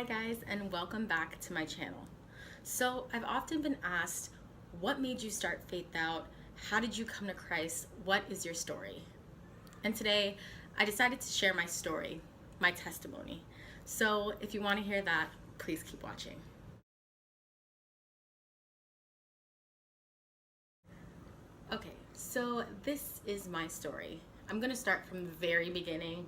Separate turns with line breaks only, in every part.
Hi guys, and welcome back to my channel. So I've often been asked, what made you start Faith Out? How did you come to Christ? What is your story? And today I decided to share my story, my testimony. So if you want to hear that, please keep watching. Okay, so this is my story. I'm gonna start from the very beginning,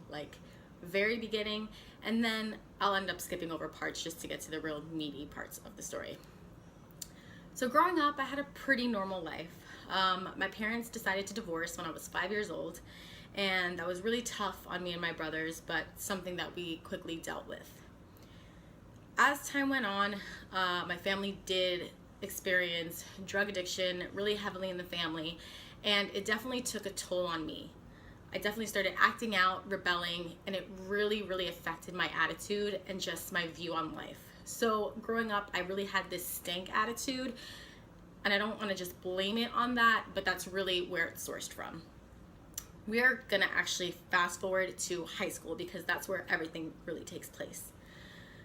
and then I'll end up skipping over parts just to get to the real meaty parts of the story. So growing up, I had a pretty normal life. My parents decided to divorce when I was 5 years old, and that was really tough on me and my brothers, but something that we quickly dealt with. As time went on, my family did experience drug addiction really heavily in the family, and it definitely took a toll on me. I definitely started acting out, rebelling, and it really affected my attitude and just my view on life. So growing up, I really had this stank attitude, and I don't want to just blame it on that, but that's really where it's sourced from. We're gonna actually fast forward to high school because that's where everything really takes place.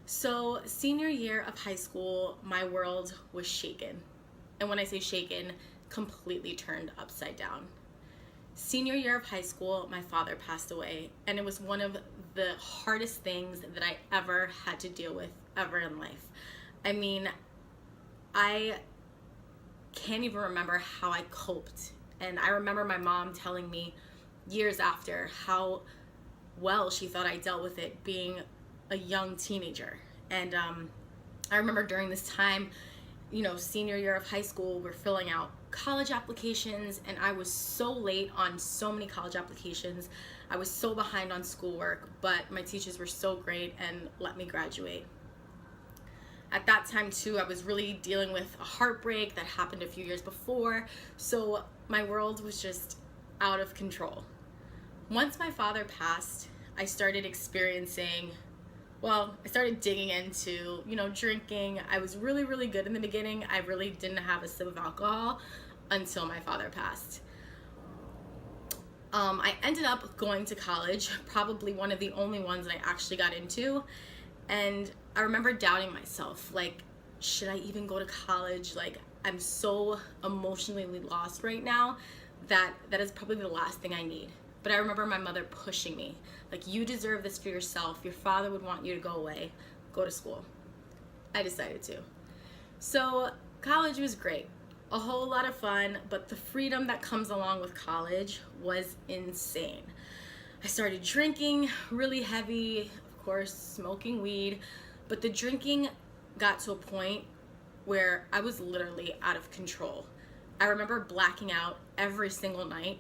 So senior year of high school, my world was shaken. And when I say shaken, completely turned upside down. Senior year of high school, my father passed away, and it was one of the hardest things that I ever had to deal with ever in life. I mean, I can't even remember how I coped. And I remember my mom telling me years after how well she thought I dealt with it being a young teenager. And I remember during this time, senior year of high school, we're filling out college applications, and I was so late on so many college applications. I was so behind on schoolwork, but my teachers were so great and let me graduate. At that time too, I was really dealing with a heartbreak that happened a few years before, so my world was just out of control. Once my father passed, I started experiencing, I started digging into, drinking. I was really good in the beginning. I really didn't have a sip of alcohol until my father passed. I ended up going to college, probably one of the only ones that I actually got into. And I remember doubting myself, should I even go to college? I'm so emotionally lost right now that is probably the last thing I need. But I remember my mother pushing me, you deserve this for yourself. Your father would want you to go away. Go to school. I decided to. So college was great. A whole lot of fun, but the freedom that comes along with college was insane. I started drinking really heavy, of course, smoking weed, but the drinking got to a point where I was literally out of control. I remember blacking out every single night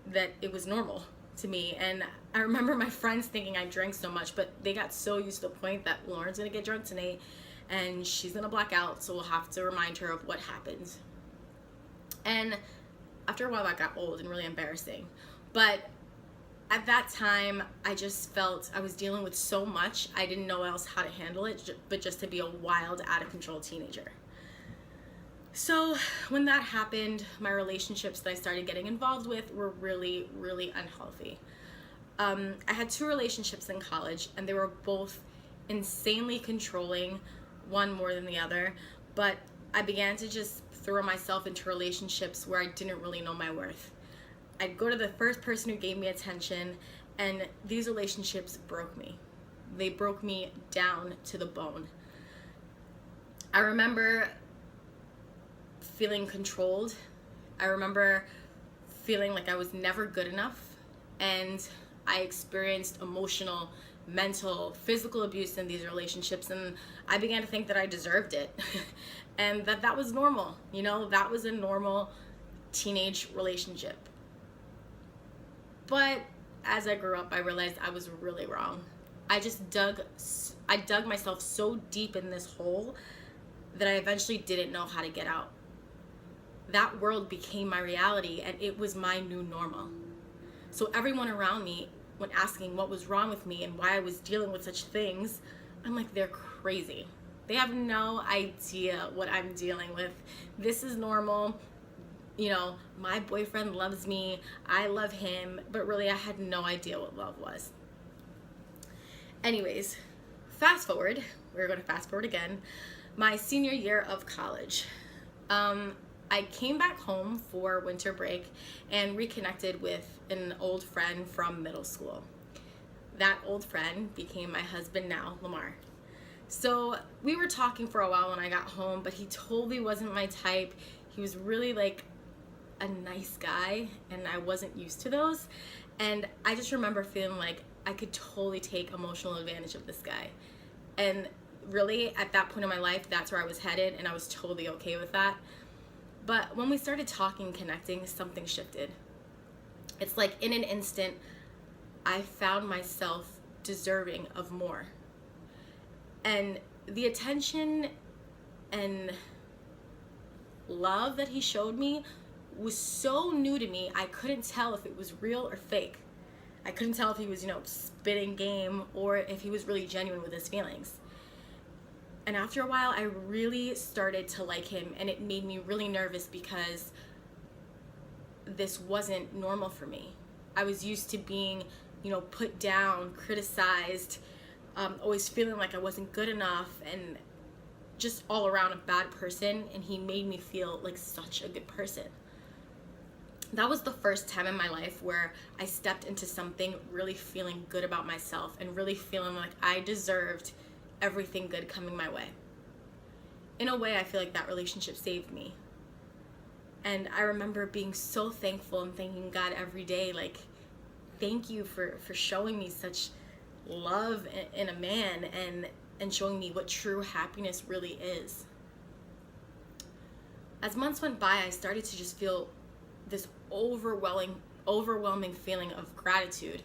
that it was normal to me. And I remember my friends thinking I drank so much, but they got so used to the point that Lauren's gonna get drunk tonight and she's gonna black out, so we'll have to remind her of what happened. And after a while that got old and really embarrassing. But at that time, I just felt I was dealing with so much, I didn't know else how to handle it, but just to be a wild, out of control teenager. So when that happened, my relationships that I started getting involved with were really unhealthy. I had 2 relationships in college, and they were both insanely controlling, one more than the other, but I began to just throw myself into relationships where I didn't really know my worth. I'd go to the first person who gave me attention, and these relationships broke me. They broke me down to the bone. I remember feeling controlled. I remember feeling like I was never good enough, and I experienced emotional, mental, physical abuse in these relationships, and I began to think that I deserved it and that was normal. That was a normal teenage relationship. But as I grew up, I realized I was really wrong. I dug myself so deep in this hole that I eventually didn't know how to get out. That world became my reality, and it was my new normal. So everyone around me, when asking what was wrong with me and why I was dealing with such things, I'm like, they're crazy. They have no idea what I'm dealing with. This is normal. My boyfriend loves me, I love him, but really I had no idea what love was. Anyways, we're going to fast forward again, my senior year of college. I came back home for winter break and reconnected with an old friend from middle school. That old friend became my husband now, Lamar. So we were talking for a while when I got home, but he totally wasn't my type. He was really like a nice guy, and I wasn't used to those. And I just remember feeling like I could totally take emotional advantage of this guy. And really, at that point in my life, that's where I was headed, and I was totally okay with that. But when we started talking, connecting, something shifted. It's like in an instant, I found myself deserving of more. And the attention and love that he showed me was so new to me, I couldn't tell if it was real or fake. I couldn't tell if he was, spitting game or if he was really genuine with his feelings. And after a while, I really started to like him, and it made me really nervous because this wasn't normal for me. I was used to being, put down, criticized, always feeling like I wasn't good enough, and just all around a bad person, and he made me feel like such a good person. That was the first time in my life where I stepped into something really feeling good about myself and really feeling like I deserved everything good coming my way. In a way, I feel like that relationship saved me. And I remember being so thankful and thanking God every day, like, thank you for showing me such love in a man and showing me what true happiness really is. As months went by, I started to just feel this overwhelming feeling of gratitude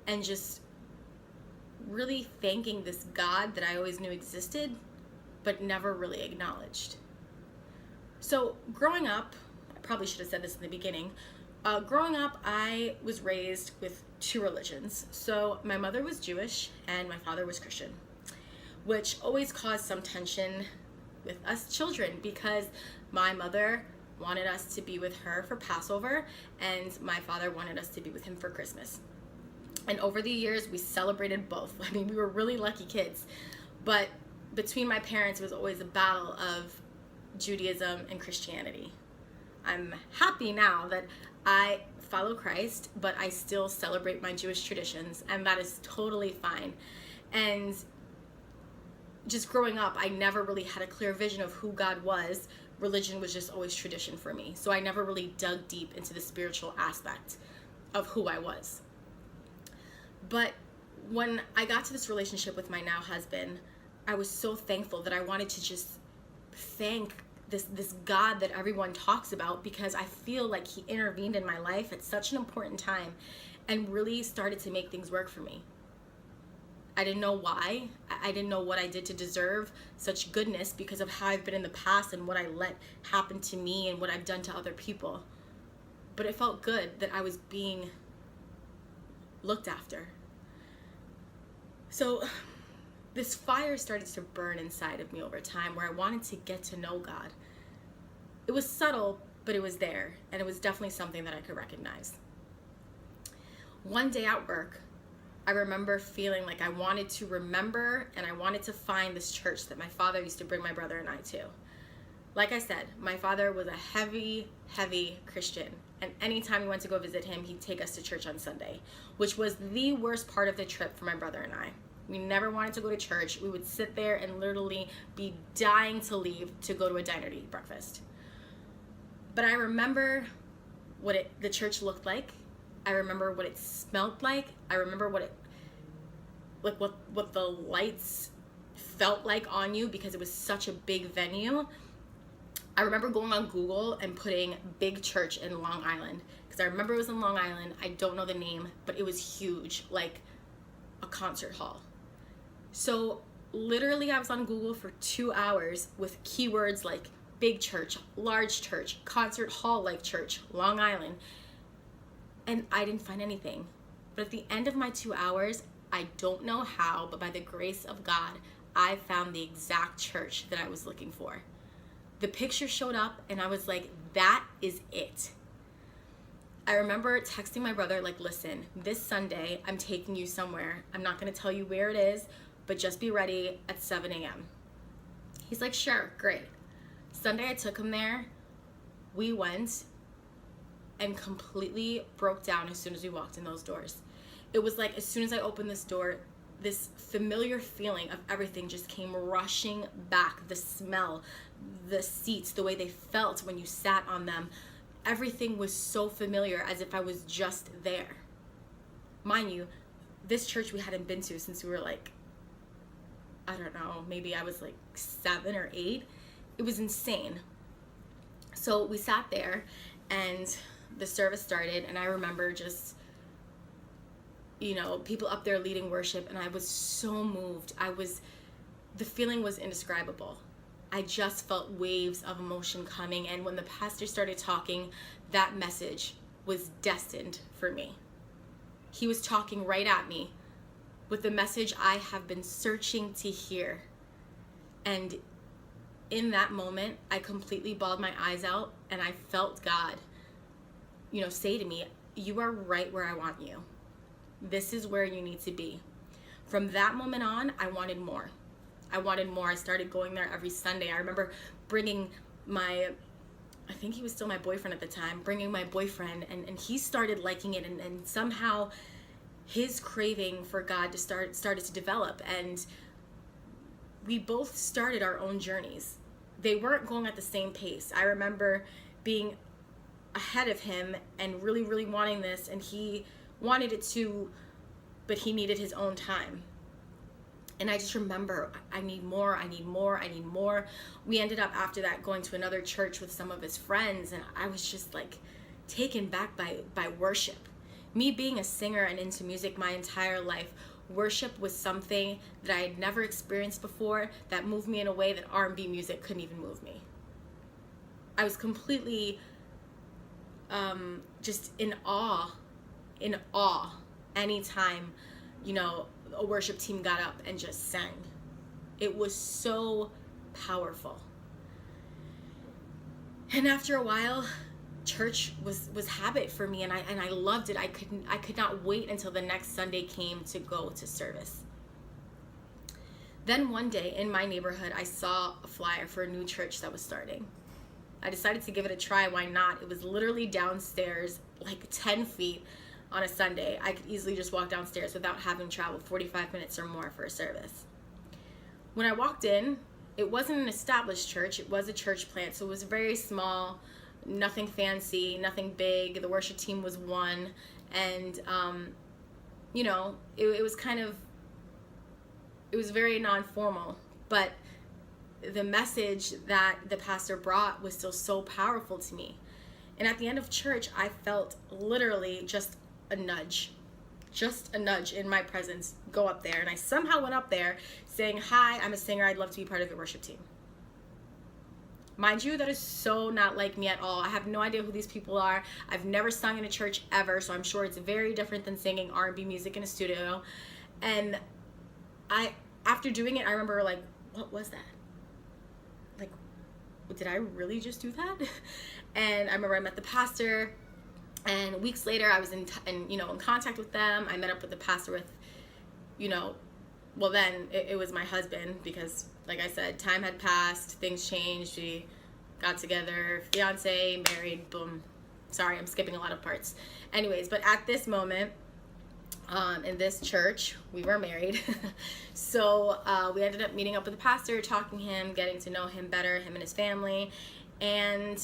and just really thanking this God that I always knew existed but never really acknowledged. So growing up, I probably should have said this in the beginning, growing up I was raised with two religions. So my mother was Jewish and my father was Christian, which always caused some tension with us children because my mother wanted us to be with her for Passover and my father wanted us to be with him for Christmas. And over the years, we celebrated both. I mean, we were really lucky kids. But between my parents, it was always a battle of Judaism and Christianity. I'm happy now that I follow Christ, but I still celebrate my Jewish traditions, and that is totally fine. And just growing up, I never really had a clear vision of who God was. Religion was just always tradition for me. So I never really dug deep into the spiritual aspect of who I was. But when I got to this relationship with my now husband, I was so thankful that I wanted to just thank this God that everyone talks about, because I feel like he intervened in my life at such an important time and really started to make things work for me. I didn't know why. I didn't know what I did to deserve such goodness because of how I've been in the past and what I let happen to me and what I've done to other people. But it felt good that I was being looked after. So this fire started to burn inside of me over time where I wanted to get to know God. It was subtle, but it was there, and it was definitely something that I could recognize. One day at work, I remember feeling like I wanted to remember and I wanted to find this church that my father used to bring my brother and I to. Like I said, my father was a heavy Christian, and anytime we went to go visit him, he'd take us to church on Sunday, which was the worst part of the trip for my brother and I. We never wanted to go to church. We would sit there and literally be dying to leave to go to a diner to eat breakfast. But I remember what the church looked like. I remember what it smelled like. I remember what the lights felt like on you because it was such a big venue. I remember going on Google and putting big church in Long Island because I remember it was in Long Island. I don't know the name, but it was huge, like a concert hall. So literally I was on Google for 2 hours with keywords like big church, large church, concert hall like church, Long Island. And I didn't find anything. But at the end of my 2 hours, I don't know how, but by the grace of God, I found the exact church that I was looking for. The picture showed up and I was like, that is it. I remember texting my brother like, listen, this Sunday I'm taking you somewhere. I'm not going to tell you where it is, but just be ready at 7 a.m. He's like, sure, great. Sunday I took him there. We went and completely broke down as soon as we walked in those doors. It was like as soon as I opened this door, this familiar feeling of everything just came rushing back. The smell, the seats, the way they felt when you sat on them. Everything was so familiar, as if I was just there. Mind you, this church we hadn't been to since we were like, I don't know, maybe I was like 7 or 8. It was insane. So we sat there and the service started, and I remember just, people up there leading worship, and I was so moved. The feeling was indescribable. I just felt waves of emotion coming, and when the pastor started talking, that message was destined for me. He was talking right at me with the message I have been searching to hear. And in that moment, I completely bawled my eyes out, and I felt God, say to me, you are right where I want you. This is where you need to be. From that moment on, I wanted more. I started going there every Sunday. I remember bringing I think he was still my boyfriend at the time, bringing my boyfriend, and he started liking it, and somehow his craving for God started to develop, and we both started our own journeys. They weren't going at the same pace. I remember being ahead of him and really, really wanting this, and he wanted it too, but he needed his own time. And I just remember, I need more. We ended up after that going to another church with some of his friends, and I was just like taken back by worship. Me being a singer and into music my entire life, worship was something that I had never experienced before that moved me in a way that R&B music couldn't even move me. I was completely just in awe anytime, a worship team got up and just sang. It was so powerful. And after a while, church was habit for me, and I loved it. I could not wait until the next Sunday came to go to service. Then one day in my neighborhood, I saw a flyer for a new church that was starting. I decided to give it a try. Why not? It was literally downstairs, like 10 feet on a Sunday. I could easily just walk downstairs without having traveled 45 minutes or more for a service. When I walked in, it wasn't an established church. It was a church plant, so it was very small, nothing fancy, nothing big. The worship team was one, and it was kind of, it was very non-formal, but the message that the pastor brought was still so powerful to me. And at the end of church, I felt literally just a nudge in my presence go up there. And I somehow went up there saying, hi, I'm a singer, I'd love to be part of your worship team. Mind you, that is so not like me at all. I have no idea who these people are. I've never sung in a church ever, so I'm sure it's very different than singing R&B music in a studio. And after doing it, I remember like, what was that? Like, did I really just do that? And I remember I met the pastor, and weeks later I was in contact with them. I met up with the pastor with, well then it was my husband, because like I said, time had passed, things changed, we got together, fiance, married, boom. Sorry, I'm skipping a lot of parts. Anyways, but at this moment, in this church, we were married. So we ended up meeting up with the pastor, talking to him, getting to know him better, him and his family. And,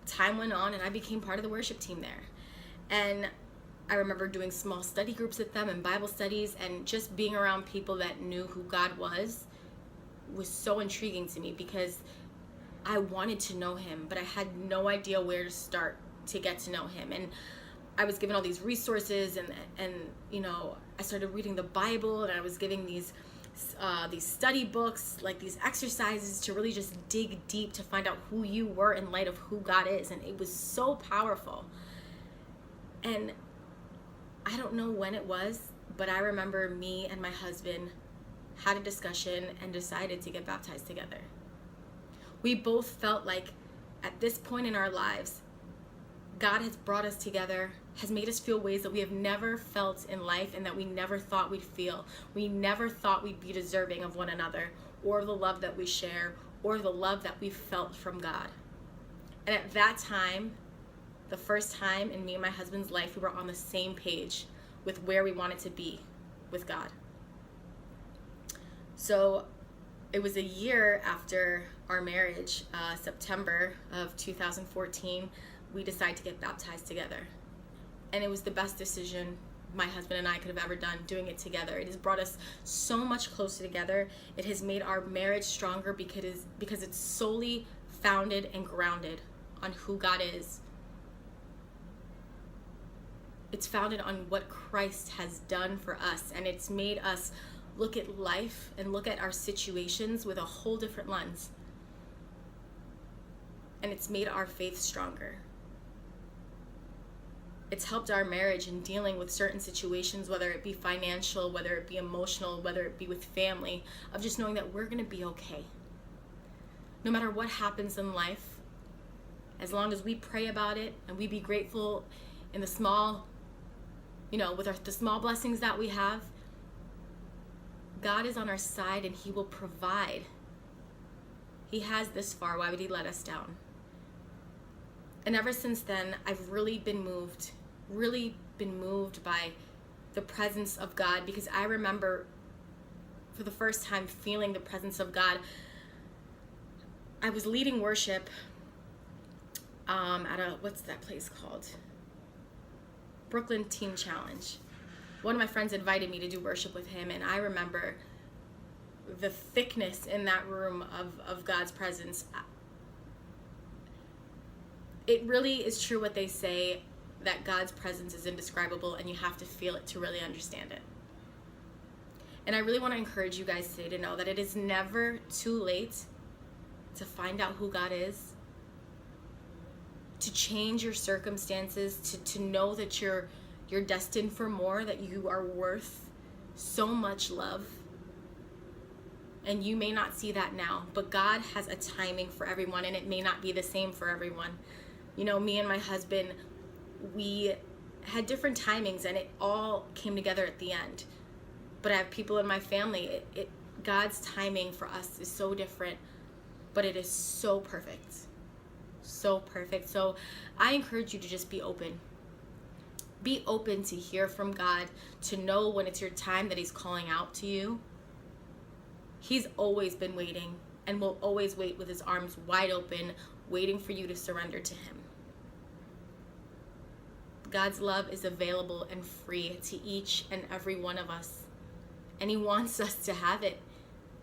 time went on, and I became part of the worship team there. And I remember doing small study groups with them and Bible studies, and just being around people that knew who God was so intriguing to me, because I wanted to know him, but I had no idea where to start to get to know him. And I was given all these resources, and I started reading the Bible, and I was giving these study books, like these exercises to really just dig deep to find out who you were in light of who God is. And it was so powerful. And I don't know when it was, but I remember me and my husband had a discussion and decided to get baptized together. We both felt like at this point in our lives, God has brought us together, has made us feel ways that we have never felt in life and that we never thought we'd feel. We never thought we'd be deserving of one another, or the love that we share, or the love that we felt from God. And at that time, the first time in me and my husband's life, we were on the same page with where we wanted to be with God. So it was a year after our marriage, September of 2014, we decided to get baptized together. And it was the best decision my husband and I could have ever done, doing it together. It has brought us so much closer together. It has made our marriage stronger because it's solely founded and grounded on who God is. It's founded on what Christ has done for us, and it's made us look at life and look at our situations with a whole different lens. And it's made our faith stronger. It's helped our marriage in dealing with certain situations, whether it be financial, whether it be emotional, whether it be with family, of just knowing that we're going to be okay. No matter what happens in life, as long as we pray about it and we be grateful in the small, with the small blessings that we have, God is on our side and He will provide. He has this far. Why would He let us down? And ever since then, I've really been moved by the presence of God, because I remember for the first time feeling the presence of God. I was leading worship at what's that place called? Brooklyn Teen Challenge. One of my friends invited me to do worship with him, and I remember the thickness in that room of God's presence. It really is true what they say, that God's presence is indescribable and you have to feel it to really understand it. And I really want to encourage you guys today to know that it is never too late to find out who God is, to change your circumstances, to know that you're destined for more, that you are worth so much love. And you may not see that now, but God has a timing for everyone, and it may not be the same for everyone. Me and my husband, we had different timings, and it all came together at the end. But I have people in my family, God's timing for us is so different, but it is so perfect. So perfect. So I encourage you to just be open. Be open to hear from God, to know when it's your time that He's calling out to you. He's always been waiting and will always wait with His arms wide open, waiting for you to surrender to Him. God's love is available and free to each and every one of us. And He wants us to have it.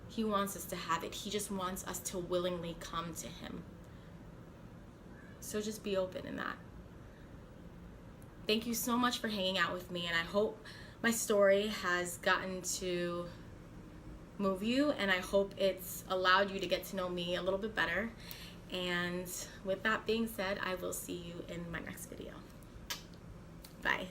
He wants us to have it. He just wants us to willingly come to Him. So just be open in that. Thank you so much for hanging out with me, and I hope my story has gotten to move you, and I hope it's allowed you to get to know me a little bit better. And with that being said, I will see you in my next video. Bye.